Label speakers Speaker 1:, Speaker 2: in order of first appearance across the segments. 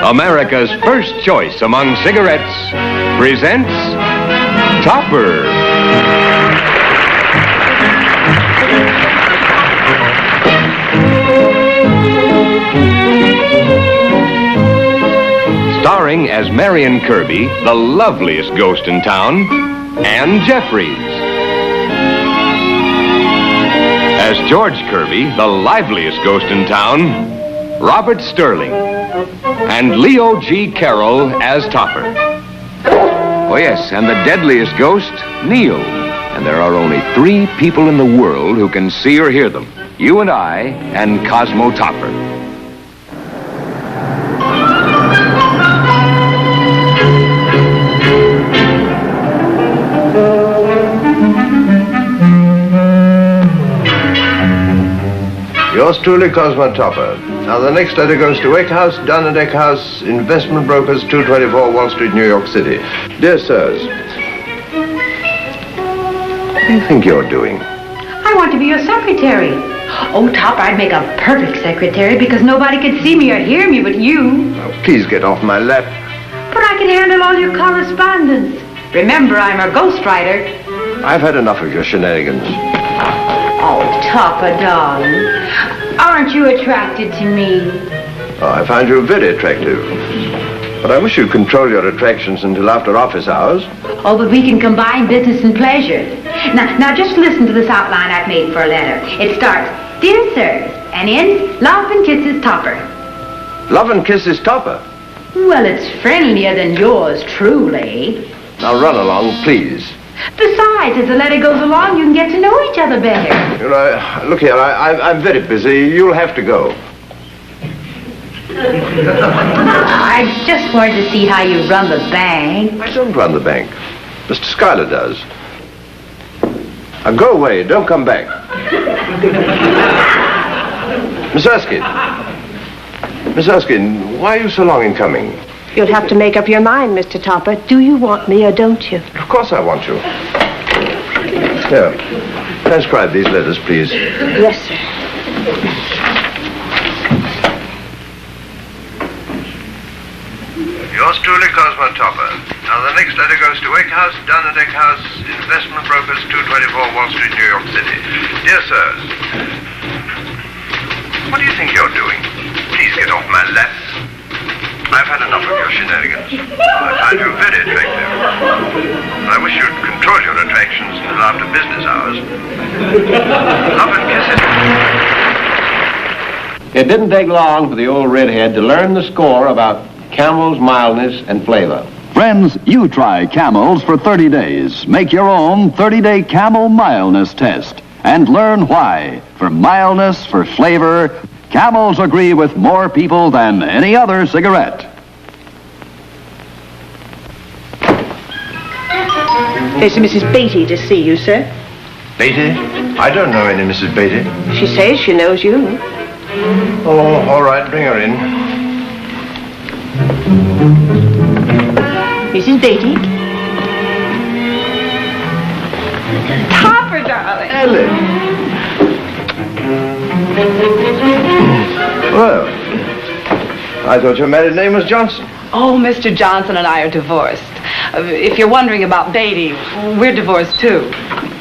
Speaker 1: America's first choice among cigarettes, presents Topper. Starring as Marion Kirby, the loveliest ghost in town, and Jeffries. As George Kirby, the liveliest ghost in town, Robert Sterling. And Leo G. Carroll as Topper. Oh, yes, and the deadliest ghost, Neil. And there are only 3 people in the world who can see or hear them. You and I and Cosmo Topper.
Speaker 2: Yours truly, Cosmo Topper. Now, the next letter goes to Eckhouse, Dunn & Eckhouse, Investment Brokers, 224 Wall Street, New York City. Dear sirs, what do you think you're doing?
Speaker 3: I want to be your secretary. Oh, Topper, I'd make a perfect secretary because nobody could see me or hear me but you.
Speaker 2: Now, please get off my lap.
Speaker 3: But I can handle all your correspondence. Remember, I'm a ghostwriter.
Speaker 2: I've had enough of your shenanigans.
Speaker 3: Oh, Topper, darling. Aren't you attracted to me?
Speaker 2: Oh, I find you very attractive. But I wish you'd control your attractions until after office hours.
Speaker 3: Oh, but we can combine business and pleasure. Now just listen to this outline I've made for a letter. It starts, Dear Sirs, and ends, Love and Kisses, Topper.
Speaker 2: Love and Kisses, Topper?
Speaker 3: Well, it's friendlier than yours, truly.
Speaker 2: Now run along, please.
Speaker 3: Besides, as the letter goes along, you can get to know each other better.
Speaker 2: You know, look here, I'm very busy. You'll have to go.
Speaker 3: I just wanted to see how you run the bank.
Speaker 2: I don't run the bank. Mr. Schuyler does. Now go away. Don't come back. Miss Erskine. Miss Erskine, why are you so long in coming?
Speaker 4: You'll have to make up your mind, Mr. Topper. Do you want me or don't you?
Speaker 2: Of course I want you. Here, transcribe these letters, please.
Speaker 4: Yes, sir.
Speaker 2: Yours truly, Cosmo Topper. Now, the next letter goes to Eckhouse, Dunn & Eckhouse, Investment Brokers, 224 Wall Street, New York City. Dear sirs, what do you think you're doing? Please get off my lap. I've had enough of your shenanigans. I find you very attractive. I wish you'd control your attractions until after business hours. Love and kisses.
Speaker 5: It didn't take long for the old redhead to learn the score about Camel's mildness and flavor.
Speaker 6: Friends, you try Camels for 30 days. Make your own 30-day Camel mildness test and learn why. For mildness, for flavor, Camels agree with more people than any other cigarette.
Speaker 4: There's a Mrs. Beatty to see you, sir.
Speaker 2: Beatty? I don't know any Mrs. Beatty.
Speaker 4: She says she knows you.
Speaker 2: Oh, all right, bring her in.
Speaker 4: Mrs. Beatty?
Speaker 3: Topper, darling.
Speaker 2: Ellen. Well, I thought your married name was Johnson.
Speaker 7: Oh, Mr. Johnson and I are divorced. If you're wondering about Beatty, we're divorced too.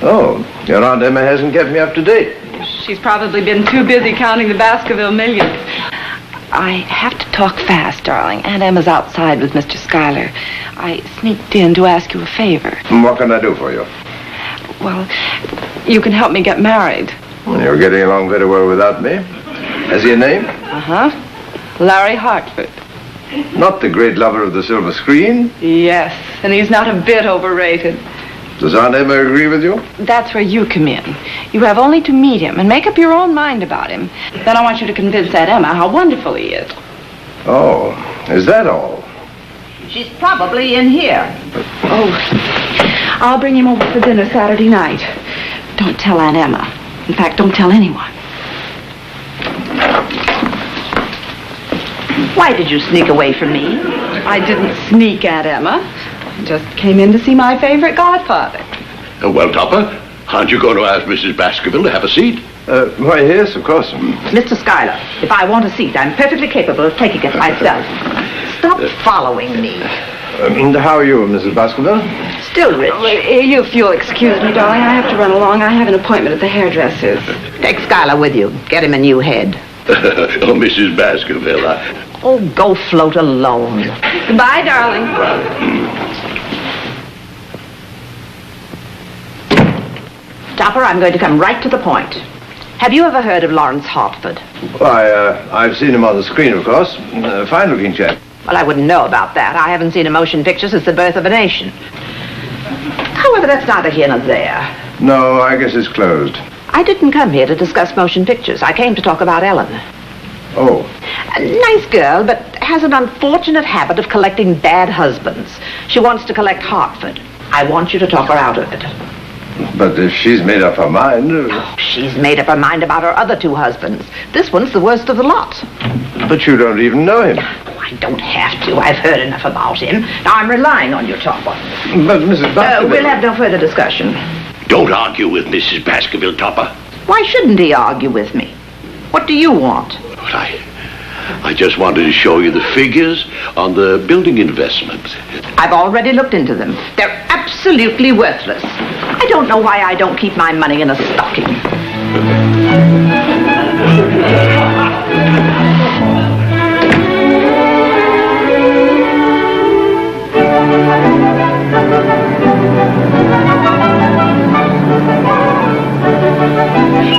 Speaker 2: Oh, your Aunt Emma hasn't kept me up to date.
Speaker 7: She's probably been too busy counting the Baskerville millions. I have to talk fast, darling. Aunt Emma's outside with Mr. Schuyler. I sneaked in to ask you a favor.
Speaker 2: What can I do for you?
Speaker 7: Well, you can help me get married.
Speaker 2: You're getting along very well without me. Has he a name?
Speaker 7: Uh-huh. Larry Hartford.
Speaker 2: Not the great lover of the silver screen?
Speaker 7: Yes, and he's not a bit overrated.
Speaker 2: Does Aunt Emma agree with you?
Speaker 7: That's where you come in. You have only to meet him and make up your own mind about him. Then I want you to convince Aunt Emma how wonderful he is.
Speaker 2: Oh, is that all?
Speaker 3: She's probably in here.
Speaker 7: Oh, I'll bring him over for dinner Saturday night. Don't tell Aunt Emma. In fact, don't tell anyone.
Speaker 3: Why did you sneak away from me?
Speaker 7: I didn't sneak, Aunt Emma. I just came in to see my favorite godfather.
Speaker 8: Well, Topper, aren't you going to ask Mrs. Baskerville to have a seat?
Speaker 2: Why, yes, of course.
Speaker 3: Mr. Schuyler, if I want a seat, I'm perfectly capable of taking it myself.
Speaker 9: Stop following me.
Speaker 5: How are you, Mrs. Baskerville?
Speaker 9: Still rich.
Speaker 7: If you'll excuse me, darling, I have to run along. I have an appointment at the hairdresser's.
Speaker 9: Take Schuyler with you. Get him a new head.
Speaker 8: Oh, Mrs. Baskerville,
Speaker 9: Oh, go float alone.
Speaker 7: Goodbye, darling.
Speaker 9: Topper, I'm going to come right to the point. Have you ever heard of Lawrence Hartford?
Speaker 5: Why, I've seen him on the screen, of course. Fine-looking chap.
Speaker 9: Well, I wouldn't know about that. I haven't seen a motion picture since the birth of a nation. However, that's neither here nor there.
Speaker 5: No, I guess it's closed.
Speaker 9: I didn't come here to discuss motion pictures. I came to talk about Ellen.
Speaker 5: Oh.
Speaker 9: A nice girl, but has an unfortunate habit of collecting bad husbands. She wants to collect Hartford. I want you to talk her out of it.
Speaker 5: But if she's made up her mind...
Speaker 9: Oh, she's made up her mind about her other two husbands. This one's the worst of the lot.
Speaker 5: But you don't even know him.
Speaker 9: Oh, I don't have to. I've heard enough about him. Now, I'm relying on you, Topper.
Speaker 5: But, Mrs. Baskerville...
Speaker 9: We'll have no further discussion.
Speaker 8: don't argue with Mrs. Baskerville, Topper.
Speaker 9: Why shouldn't he argue with me? What do you want?
Speaker 8: But I just wanted to show you the figures on the building investment.
Speaker 9: I've already looked into them. They're absolutely worthless. I don't know why I don't keep my money in a stocking.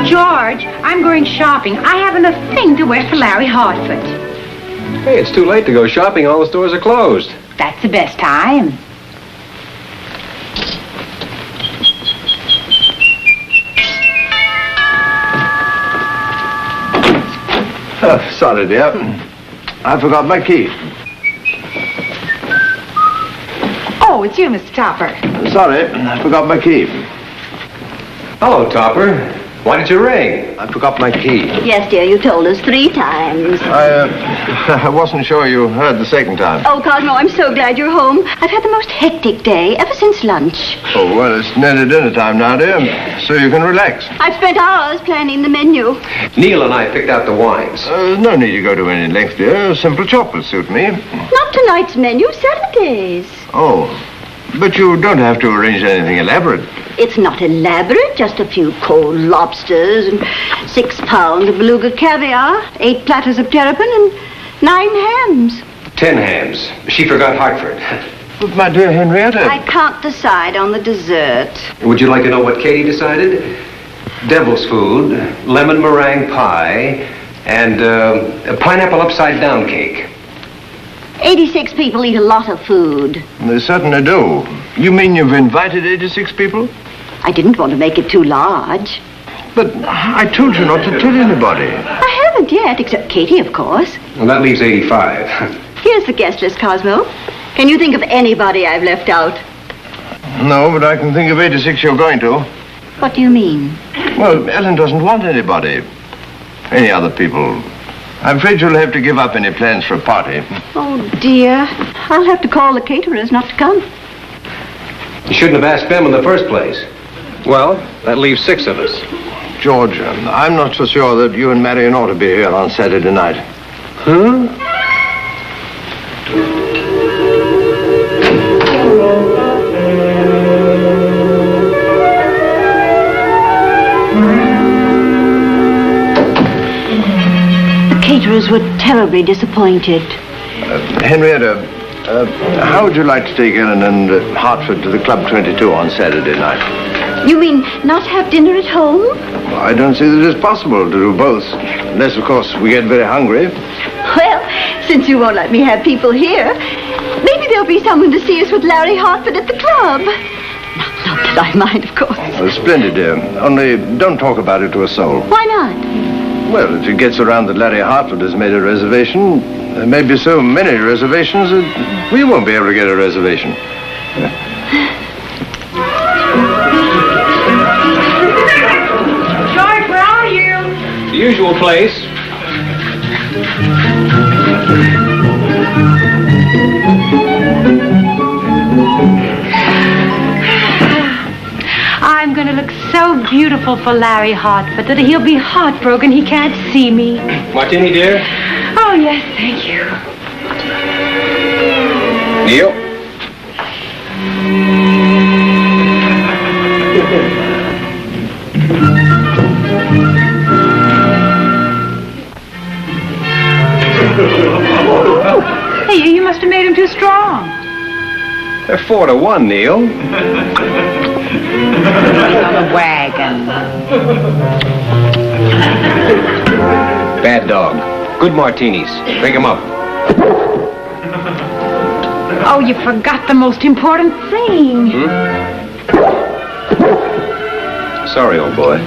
Speaker 3: George, I'm going shopping. I haven't a thing to wear for Larry Hartford.
Speaker 10: Hey, it's too late to go shopping. All the stores are closed.
Speaker 3: That's the best time.
Speaker 5: Oh, sorry, dear. I forgot my key.
Speaker 3: Oh, it's you, Mr. Topper.
Speaker 5: Sorry, I forgot my key.
Speaker 10: Hello, Topper. Why did you ring?
Speaker 5: I forgot my key.
Speaker 11: Yes, dear, you told us 3 times.
Speaker 5: I wasn't sure you heard the second time.
Speaker 11: Oh, Cosmo, I'm so glad you're home. I've had the most hectic day ever since lunch.
Speaker 5: Oh, well, it's nearly dinner time now, dear, so you can relax.
Speaker 11: I've spent hours planning the menu.
Speaker 10: Neil and I picked out the wines.
Speaker 5: No need to go to any length, dear. Simple chop will suit me.
Speaker 11: Not tonight's menu, Saturday's.
Speaker 5: Oh, but you don't have to arrange anything elaborate.
Speaker 11: It's not elaborate, just a few cold lobsters and 6 pounds of beluga caviar, 8 platters of terrapin, and 9 hams.
Speaker 10: 10 hams. She forgot Hartford.
Speaker 5: But, my dear Henrietta...
Speaker 11: I can't decide on the dessert.
Speaker 10: Would you like to know what Katie decided? Devil's food, lemon meringue pie, and a pineapple upside-down cake.
Speaker 11: 86 people eat a lot of food.
Speaker 5: They certainly do. You mean you've invited 86 people?
Speaker 11: I didn't want to make it too large.
Speaker 5: But I told you not to tell anybody.
Speaker 11: I haven't yet, except Katie, of course.
Speaker 10: Well, that leaves 85.
Speaker 11: Here's the guest list, Cosmo. Can you think of anybody I've left out?
Speaker 5: No, but I can think of 86 you're going to.
Speaker 11: What do you mean?
Speaker 5: Well, Ellen doesn't want anybody. Any other people. I'm afraid you'll have to give up any plans for a party.
Speaker 11: Oh, dear. I'll have to call the caterers not to come.
Speaker 10: You shouldn't have asked them in the first place. Well, that leaves 6 of us.
Speaker 5: George, I'm not so sure that you and Marion ought to be here on Saturday night.
Speaker 10: Huh?
Speaker 11: The caterers were terribly disappointed.
Speaker 5: Henrietta, how would you like to take Ellen and Hartford to the Club 22 on Saturday night?
Speaker 11: You mean not have dinner at home?
Speaker 5: Well, I don't see that it's possible to do both. Unless, of course, we get very hungry.
Speaker 11: Well, since you won't let me have people here, maybe there'll be someone to see us with Larry Hartford at the club. Not that I mind, of course.
Speaker 5: Oh, splendid, dear. Only don't talk about it to a soul.
Speaker 11: Why not?
Speaker 5: Well, if it gets around that Larry Hartford has made a reservation, there may be so many reservations that we won't be able to get a reservation.
Speaker 3: George, where are you?
Speaker 10: The usual place.
Speaker 3: I'm going to look so beautiful for Larry Hartford that he'll be heartbroken he can't see me.
Speaker 10: Martini, dear?
Speaker 3: Oh, yes, thank you.
Speaker 10: Neil?
Speaker 3: Hey, you must have made him too strong.
Speaker 10: They're 4-1, Neil.
Speaker 3: On the wagon.
Speaker 10: Bad dog. Good martinis. Drink 'em up.
Speaker 3: Oh, you forgot the most important thing.
Speaker 10: Sorry, old boy.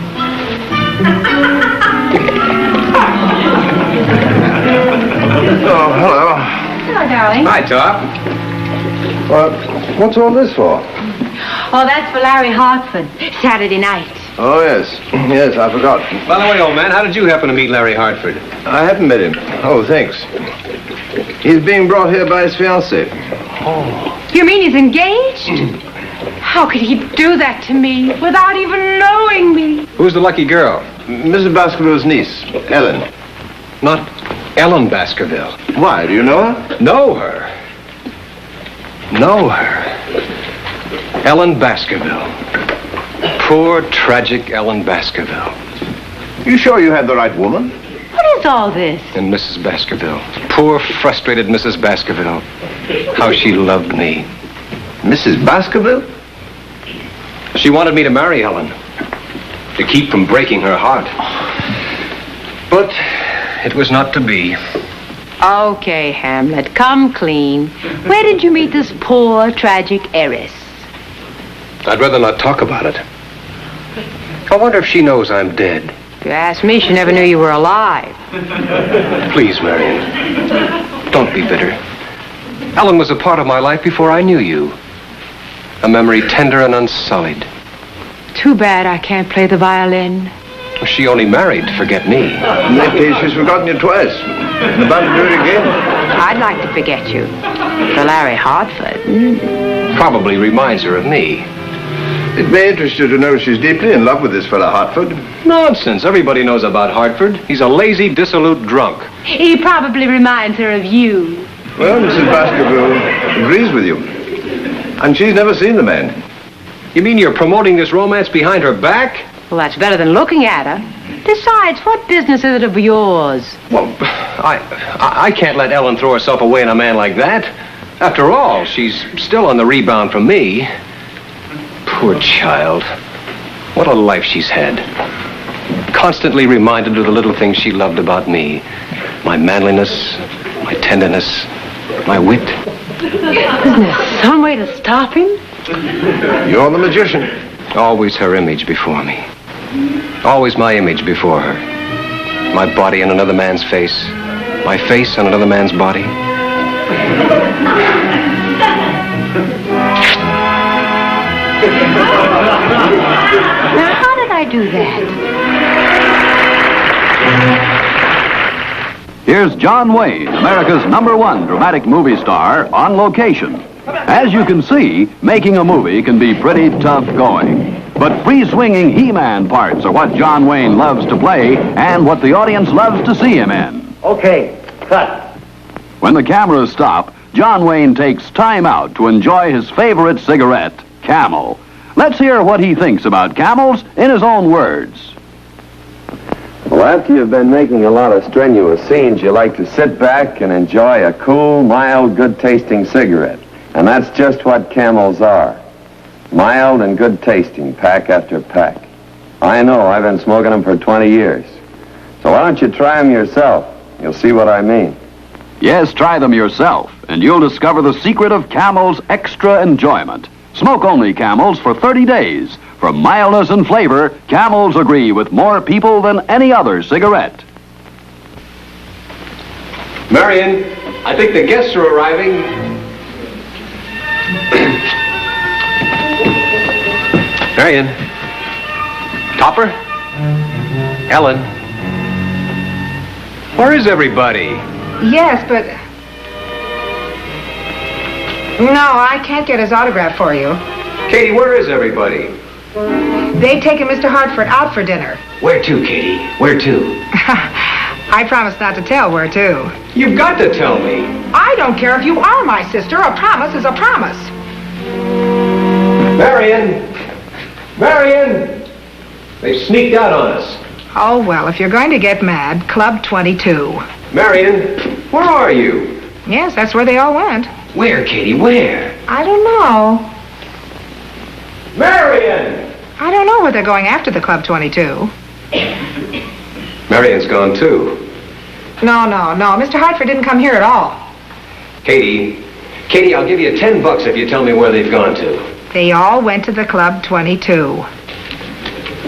Speaker 5: Oh, hello.
Speaker 3: Hello, darling.
Speaker 10: Hi, Top.
Speaker 5: What's all this for?
Speaker 3: Oh, that's for Larry Hartford. Saturday night.
Speaker 5: Oh, yes. Yes, I forgot.
Speaker 10: By the way, old man, how did you happen to meet Larry Hartford?
Speaker 5: I haven't met him. Oh, thanks. He's being brought here by his fiancée.
Speaker 3: You mean he's engaged? How could he do that to me without even knowing me?
Speaker 10: Who's the lucky girl?
Speaker 5: Mrs. Baskerville's niece, Ellen.
Speaker 10: Not Ellen Baskerville.
Speaker 5: Why, do you know her?
Speaker 10: Know her. Know her. Ellen Baskerville. Poor, tragic Ellen Baskerville.
Speaker 5: You sure you had the right woman?
Speaker 3: What is all this?
Speaker 10: And Mrs. Baskerville. Poor, frustrated Mrs. Baskerville. How she loved me.
Speaker 5: Mrs. Baskerville?
Speaker 10: She wanted me to marry Ellen. To keep from breaking her heart. But it was not to be.
Speaker 3: Okay, Hamlet, come clean. Where did you meet this poor, tragic heiress?
Speaker 10: I'd rather not talk about it. I wonder if she knows I'm dead.
Speaker 3: If you ask me, she never knew you were alive.
Speaker 10: Please, Marion, don't be bitter. Ellen was a part of my life before I knew you. A memory tender and unsullied.
Speaker 3: Too bad I can't play the violin.
Speaker 10: She only married to forget me.
Speaker 5: In that case, she's forgotten you twice. And about to do it again.
Speaker 3: I'd like to forget you. For Larry Hartford.
Speaker 10: Probably reminds her of me.
Speaker 5: It may interest you to know she's deeply in love with this fellow Hartford.
Speaker 10: Nonsense. Everybody knows about Hartford. He's a lazy, dissolute drunk.
Speaker 3: He probably reminds her of you.
Speaker 5: Well, Mrs. Baskerville agrees with you. And she's never seen the man.
Speaker 10: You mean you're promoting this romance behind her back?
Speaker 3: Well, that's better than looking at her. Besides, what business is it of yours?
Speaker 10: Well, I can't let Ellen throw herself away on a man like that. After all, she's still on the rebound from me. Poor child. What a life she's had. Constantly reminded of the little things she loved about me. My manliness, my tenderness, my wit.
Speaker 3: Isn't there some way to stop him?
Speaker 5: You're the magician.
Speaker 10: Always her image before me. Always my image before her. My body on another man's face. My face on another man's body.
Speaker 3: Now, how did I do that?
Speaker 6: Here's John Wayne, America's #1 dramatic movie star, on location. As you can see, making a movie can be pretty tough going. But free-swinging He-Man parts are what John Wayne loves to play and what the audience loves to see him in.
Speaker 12: Okay, cut.
Speaker 6: When the cameras stop, John Wayne takes time out to enjoy his favorite cigarette, Camel. Let's hear what he thinks about Camels in his own words.
Speaker 13: Well, after you've been making a lot of strenuous scenes, you like to sit back and enjoy a cool, mild, good-tasting cigarette. And that's just what Camels are. Mild and good-tasting, pack after pack. I know, I've been smoking them for 20 years. So why don't you try them yourself? You'll see what I mean.
Speaker 6: Yes, try them yourself, and you'll discover the secret of Camel's extra enjoyment. Smoke-only Camels for 30 days. For mildness and flavor, Camels agree with more people than any other cigarette.
Speaker 10: Marion, I think the guests are arriving. Marion. Topper? Ellen? Where is everybody?
Speaker 14: Yes, but... No, I can't get his autograph for you.
Speaker 10: Katie, where is everybody?
Speaker 14: They've taken Mr. Hartford out for dinner.
Speaker 10: Where to, Katie? Where to?
Speaker 14: I promise not to tell where to.
Speaker 10: You've got to tell me.
Speaker 14: I don't care if you are my sister. A promise is a promise.
Speaker 10: Marion! Marion! They've sneaked out on us.
Speaker 14: Oh, well, if you're going to get mad, Club 22.
Speaker 10: Marion, where are you?
Speaker 14: Yes, that's where they all went.
Speaker 10: Where, Katie, where?
Speaker 14: I don't know.
Speaker 10: Marion!
Speaker 14: I don't know where they're going after the Club 22.
Speaker 10: Marion's gone, too.
Speaker 14: No. Mr. Hartford didn't come here at all.
Speaker 10: Katie, I'll give you $10 if you tell me where they've gone to.
Speaker 14: They all went to the Club 22.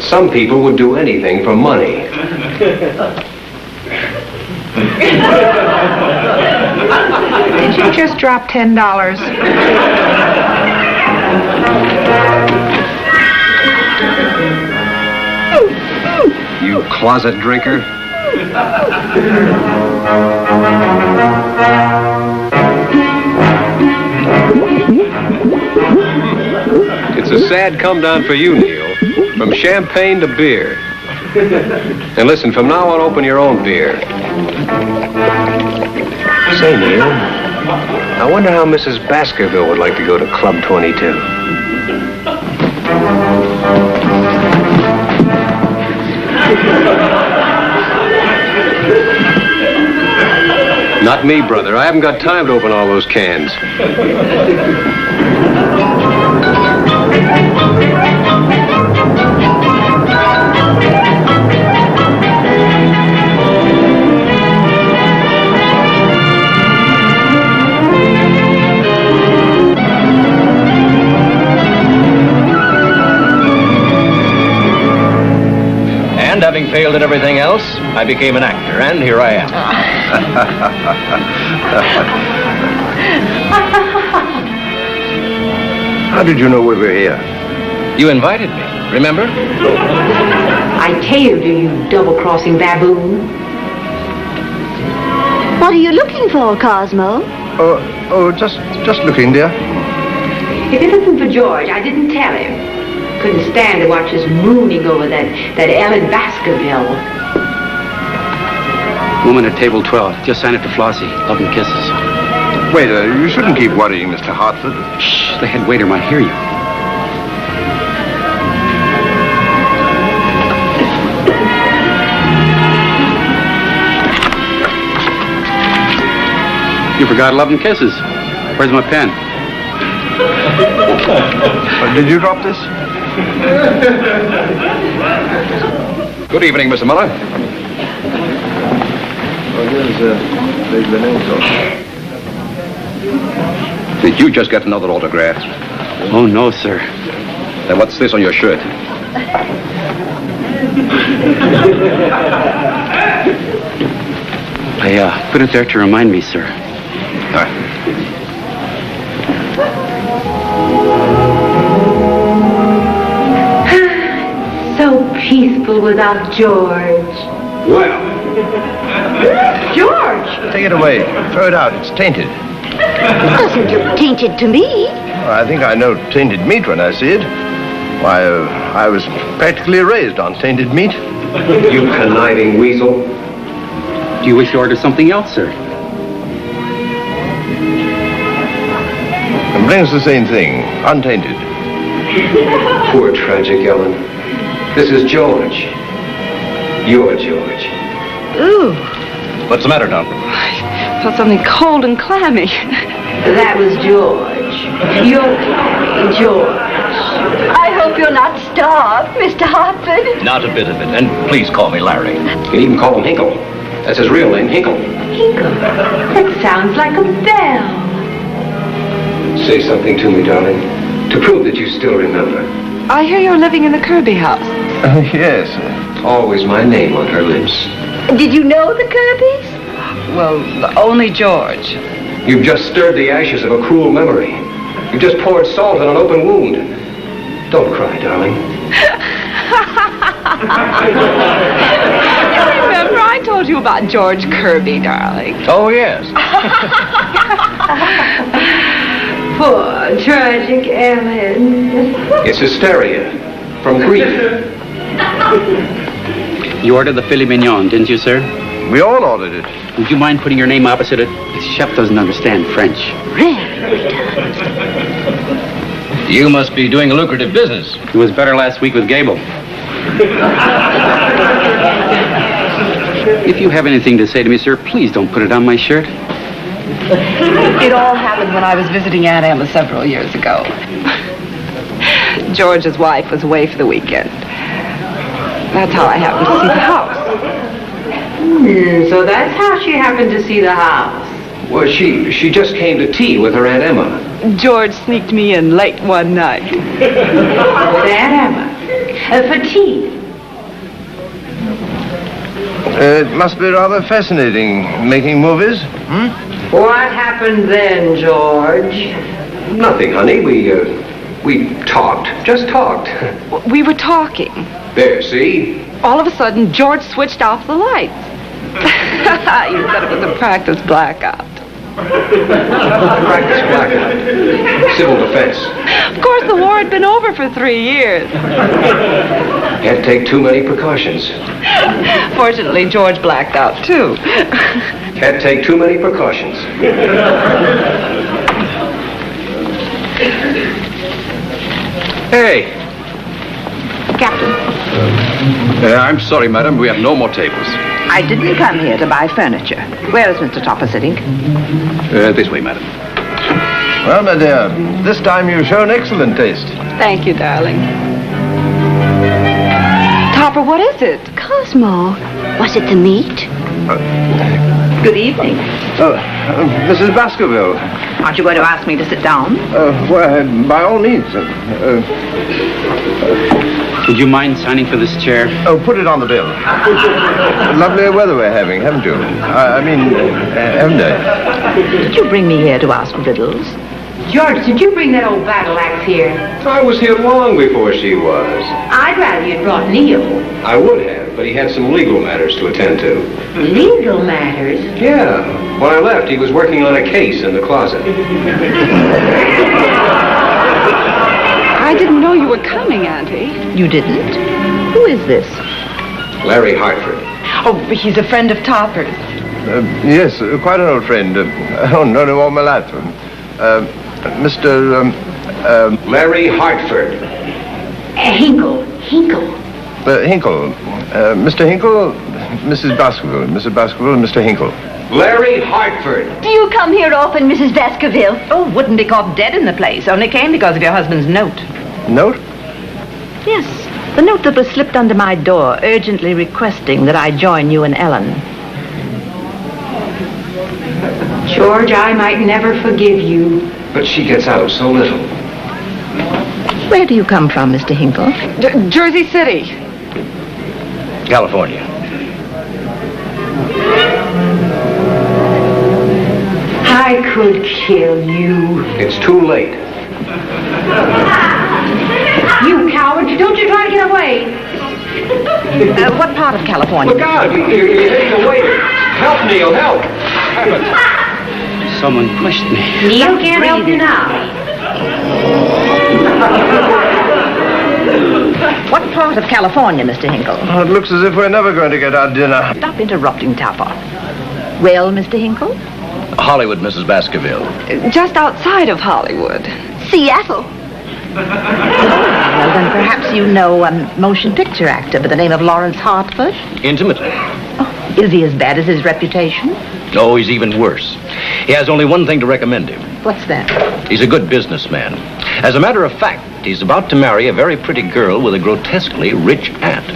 Speaker 10: Some people would do anything for money.
Speaker 14: Did you just drop $10?
Speaker 10: You closet drinker. It's a sad come down for you, Neil. From champagne to beer. And listen, from now on, open your own beer. Say, Neil, I wonder how Mrs. Baskerville would like to go to Club 22. Not me, brother. I haven't got time to open all those cans. And having failed at everything else, I became an actor, and here I am.
Speaker 5: How did you know we were here?
Speaker 10: You invited me, remember?
Speaker 3: I tailed you, you double-crossing baboon.
Speaker 11: What are you looking for, Cosmo?
Speaker 5: Just looking, dear.
Speaker 3: If it wasn't for George, I didn't tell him. Couldn't stand to watch us mooning over that Ellen Baskerville.
Speaker 12: Woman at table 12. Just sign it to Flossie. Love and kisses.
Speaker 5: Waiter, you shouldn't keep worrying Mr. Hartford.
Speaker 12: Shh, the head waiter might hear you. You forgot love and kisses. Where's my pen?
Speaker 5: Did you drop this?
Speaker 10: Good evening, Mr. Muller. Did you just get another autograph?
Speaker 12: Oh, no, sir.
Speaker 10: Then what's this on your shirt?
Speaker 12: I put it there to remind me, sir.
Speaker 10: All right.
Speaker 3: So peaceful without George.
Speaker 10: Well.
Speaker 3: George!
Speaker 5: Take it away. Throw it out. It's tainted.
Speaker 11: It doesn't look tainted to me.
Speaker 5: Oh, I think I know tainted meat when I see it. Why, I was practically raised on tainted meat.
Speaker 10: You conniving weasel.
Speaker 12: Do you wish to order something else, sir?
Speaker 5: It brings the same thing. Untainted.
Speaker 10: Poor tragic Ellen. This is George. You're George.
Speaker 7: Ooh,
Speaker 10: What's the matter, Doc?
Speaker 7: I felt something cold and clammy.
Speaker 3: That was George. You're clammy, George.
Speaker 11: I hope you're not starved, Mr. Hartford.
Speaker 10: Not a bit of it. And please call me Larry. You can even call him Hinkle. That's his real name, Hinkle.
Speaker 3: Hinkle. That sounds like a bell.
Speaker 10: Say something to me, darling, to prove that you still remember.
Speaker 7: I hear you're living in the Kirby house.
Speaker 5: Yes.
Speaker 10: Always my name on her lips.
Speaker 11: Did you know the Kirbys?
Speaker 7: Well, only George.
Speaker 10: You've just stirred the ashes of a cruel memory. You've just poured salt on an open wound. Don't cry, darling.
Speaker 7: You remember I told you about George Kirby, darling.
Speaker 10: Oh, yes.
Speaker 3: Poor tragic Ellen.
Speaker 10: It's hysteria from grief.
Speaker 12: You ordered the filet mignon, didn't you, sir?
Speaker 5: We all ordered it.
Speaker 12: Would you mind putting your name opposite it? The chef doesn't understand French.
Speaker 10: You must be doing a lucrative business.
Speaker 12: It was better last week with Gable. If you have anything to say to me, sir, please don't put it on my shirt.
Speaker 7: It all happened when I was visiting Aunt Emma several years ago. George's wife was away for the weekend. That's how I happened to see the house.
Speaker 3: So that's how she happened to see the house.
Speaker 10: Well, she just came to tea with her Aunt Emma.
Speaker 7: George sneaked me in late one night.
Speaker 3: With Aunt Emma. For tea.
Speaker 5: It must be rather fascinating making movies.
Speaker 3: What happened then, George?
Speaker 10: Nothing, honey. We talked. Just talked.
Speaker 7: We were talking.
Speaker 10: There, see?
Speaker 7: All of a sudden, George switched off the lights. You said it was a practice blackout.
Speaker 10: Practice blackout. Civil defense.
Speaker 7: Of course, the war had been over for 3 years.
Speaker 10: Had to take too many precautions.
Speaker 7: Fortunately, George blacked out, too.
Speaker 10: Had to take too many precautions.
Speaker 6: Hey.
Speaker 9: Captain,
Speaker 6: I'm sorry, madam. We have no more tables.
Speaker 9: I didn't come here to buy furniture. Where is Mr. Topper sitting?
Speaker 6: This way, madam.
Speaker 5: Well, my dear, this time you've shown excellent taste.
Speaker 7: Thank you, darling. Topper, what is it?
Speaker 11: Cosmo, was it the meat?
Speaker 9: Good evening.
Speaker 5: Mrs. Baskerville.
Speaker 9: Aren't you going to ask me to sit down?
Speaker 5: Well, by all means.
Speaker 12: Would you mind signing for this chair?
Speaker 5: Oh, put it on the bill. Lovely weather we're having, haven't you? Haven't I?
Speaker 9: Did you bring me here to ask riddles?
Speaker 3: George, did you bring that old battle axe here?
Speaker 10: I was here long before she was.
Speaker 3: I'd rather you'd brought Neil.
Speaker 10: I would have, but he had some legal matters to attend to.
Speaker 3: Legal matters?
Speaker 10: Yeah. When I left, he was working on a case in the closet.
Speaker 7: I didn't know you were coming, Auntie.
Speaker 9: You didn't? Who is this?
Speaker 10: Larry Hartford.
Speaker 7: Oh, he's a friend of Topper's.
Speaker 5: Yes, quite an old friend. Oh, no, all my life. Mr.
Speaker 10: Larry Hartford.
Speaker 3: Hinkle.
Speaker 5: Hinkle. Mr. Hinkle, Mrs. Baskerville. Mrs. Baskerville and Mr. Hinkle.
Speaker 10: Larry Hartford.
Speaker 11: Do you come here often, Mrs. Baskerville?
Speaker 9: Oh, wouldn't be caught dead in the place. Only came because of your husband's note.
Speaker 5: Note?
Speaker 9: Yes, the note that was slipped under my door, urgently requesting that I join you and Ellen.
Speaker 3: George, I might never forgive you.
Speaker 10: But she gets out so little.
Speaker 9: Where do you come from, Mr. Hinkle?
Speaker 7: Jersey City.
Speaker 10: California.
Speaker 3: I could kill you.
Speaker 10: It's too late.
Speaker 3: You coward, don't you try to get away.
Speaker 9: What part of California?
Speaker 10: Look out! You're hitting the waiter. Help, Neil, help!
Speaker 12: Someone pushed me.
Speaker 3: Neil can't help you now.
Speaker 9: What part of California, Mr. Hinkle?
Speaker 5: Oh, it looks as if we're never going to get our dinner.
Speaker 9: Stop interrupting, Topper. Well, Mr. Hinkle?
Speaker 6: Hollywood, Mrs. Baskerville.
Speaker 7: Just outside of Hollywood.
Speaker 11: Seattle.
Speaker 9: Well, then perhaps you know a motion picture actor by the name of Lawrence Hartford?
Speaker 6: Intimately.
Speaker 9: Oh, is he as bad as his reputation?
Speaker 6: No, he's even worse. He has only one thing to recommend him.
Speaker 9: What's that?
Speaker 6: He's a good businessman. As a matter of fact, he's about to marry a very pretty girl with a grotesquely rich aunt.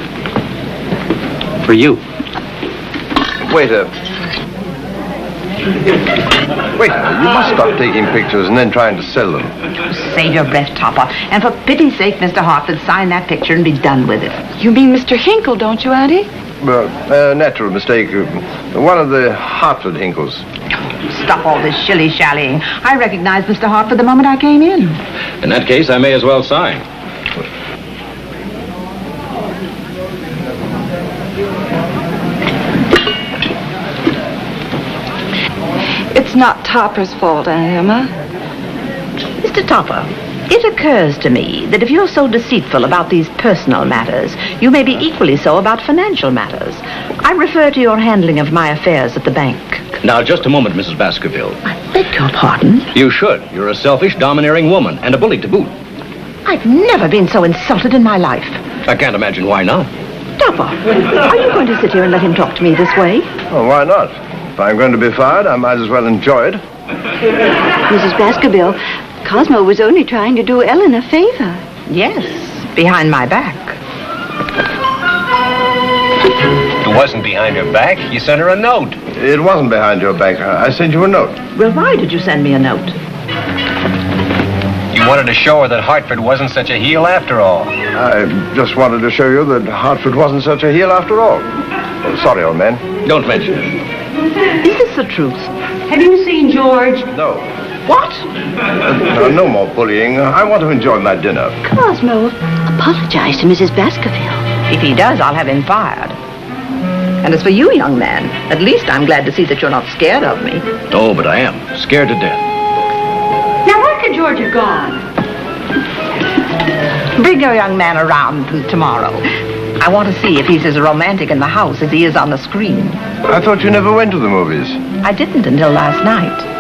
Speaker 12: For you.
Speaker 5: Waiter. Wait, you must stop taking pictures and then trying to sell them.
Speaker 9: Save your breath, Topper. And for pity's sake, Mr. Hartford, sign that picture and be done with it.
Speaker 7: You mean Mr. Hinkle, don't you, Auntie?
Speaker 5: Well, natural mistake. One of the Hartford Hinkles.
Speaker 9: Stop all this shilly-shallying. I recognized Mr. Hartford the moment I came in.
Speaker 6: In that case, I may as well sign.
Speaker 7: It's not Topper's fault, Aunt Emma.
Speaker 9: Mr. Topper, It occurs to me that if you're so deceitful about these personal matters, you may be equally so about financial matters. I refer to your handling of my affairs at the bank.
Speaker 12: Now, just a moment, Mrs. Baskerville.
Speaker 9: I beg your pardon?
Speaker 12: You should. You're a selfish, domineering woman, and a bully to boot.
Speaker 9: I've never been so insulted in my life.
Speaker 12: I can't imagine why now.
Speaker 9: Topper, are you going to sit here and let him talk to me this way?
Speaker 5: Oh, why not? If I'm going to be fired, I might as well enjoy it.
Speaker 11: Mrs. Baskerville, Cosmo was only trying to do Ellen a favor.
Speaker 9: Yes, behind my back.
Speaker 10: It wasn't behind her back. You sent her a note.
Speaker 5: It wasn't behind your back. I sent you a note.
Speaker 9: Well, why did you send me a note?
Speaker 10: You wanted to show her that Hartford wasn't such a heel after all.
Speaker 5: I just wanted to show you that Hartford wasn't such a heel after all. Oh, sorry, old man.
Speaker 12: Don't mention it.
Speaker 9: Is this the truth?
Speaker 3: Have you seen George?
Speaker 5: No.
Speaker 9: What?
Speaker 5: No more bullying. I want to enjoy my dinner.
Speaker 11: Cosmo, apologize to Mrs. Baskerville.
Speaker 9: If he does, I'll have him fired. And as for you, young man, at least I'm glad to see that you're not scared of me.
Speaker 12: Oh, but I am. Scared to death.
Speaker 3: Now, where could George have gone?
Speaker 9: Bring your young man around tomorrow. I want to see if he's as romantic in the house as he is on the screen.
Speaker 5: I thought you never went to the movies.
Speaker 9: I didn't until last night.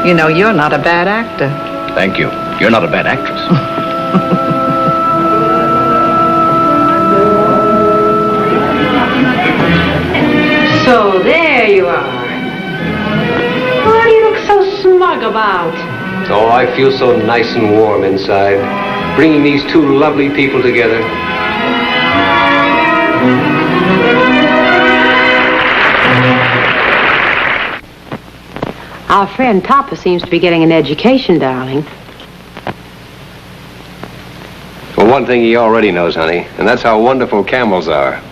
Speaker 9: You know, you're not a bad actor.
Speaker 12: Thank you. You're not a bad actress.
Speaker 3: So there you are. What do you look so smug about?
Speaker 10: Oh, I feel so nice and warm inside. Bringing these two lovely people together.
Speaker 4: Our friend Topper seems to be getting an education, darling.
Speaker 10: Well, one thing he already knows, honey, and that's how wonderful camels are.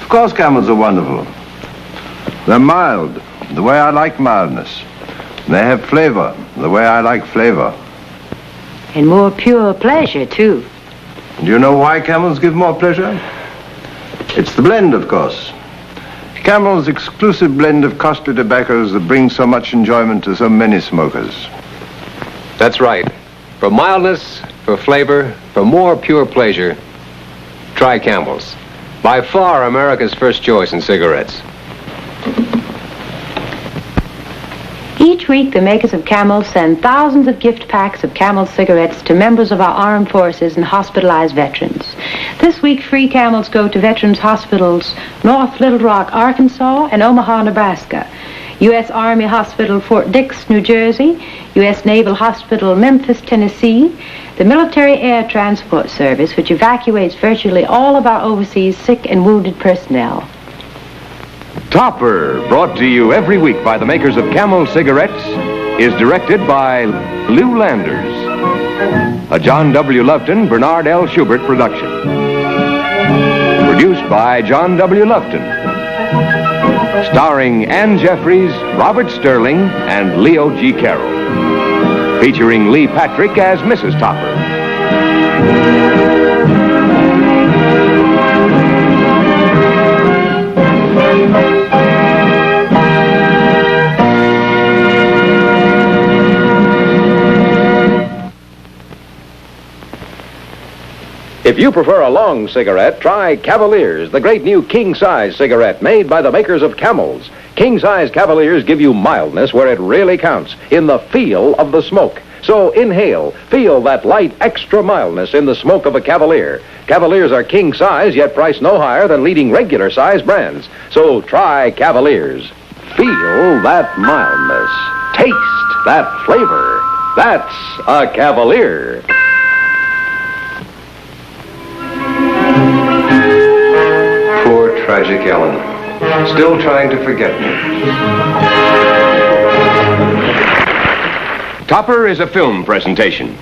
Speaker 5: Of course camels are wonderful. They're mild, the way I like mildness. They have flavor, the way I like flavor.
Speaker 4: And more pure pleasure, too.
Speaker 5: Do you know why camels give more pleasure? It's the blend, of course. Camel's exclusive blend of costly tobaccos that brings so much enjoyment to so many smokers.
Speaker 10: That's right. For mildness, for flavor, for more pure pleasure, try Campbell's. By far America's first choice in cigarettes.
Speaker 4: Each week, the makers of Camel send thousands of gift packs of Camel cigarettes to members of our armed forces and hospitalized veterans. This week, free Camels go to Veterans Hospitals, North Little Rock, Arkansas, and Omaha, Nebraska, U.S. Army Hospital, Fort Dix, New Jersey, U.S. Naval Hospital, Memphis, Tennessee, the Military Air Transport Service, which evacuates virtually all of our overseas sick and wounded personnel.
Speaker 1: Topper, brought to you every week by the makers of Camel cigarettes, is directed by Lou Landers. A John W. Lufton, Bernard L. Schubert production. Produced by John W. Lufton. Starring Ann Jeffries, Robert Sterling, and Leo G. Carroll. Featuring Lee Patrick as Mrs. Topper. If you prefer a long cigarette, try Cavaliers, the great new king-size cigarette made by the makers of Camels. King-size Cavaliers give you mildness where it really counts, in the feel of the smoke. So inhale, feel that light extra mildness in the smoke of a Cavalier. Cavaliers are king-size, yet priced no higher than leading regular-size brands. So try Cavaliers. Feel that mildness. Taste that flavor. That's a Cavalier.
Speaker 10: Poor, tragic Ellen. Still trying to forget me.
Speaker 1: Topper is a film presentation.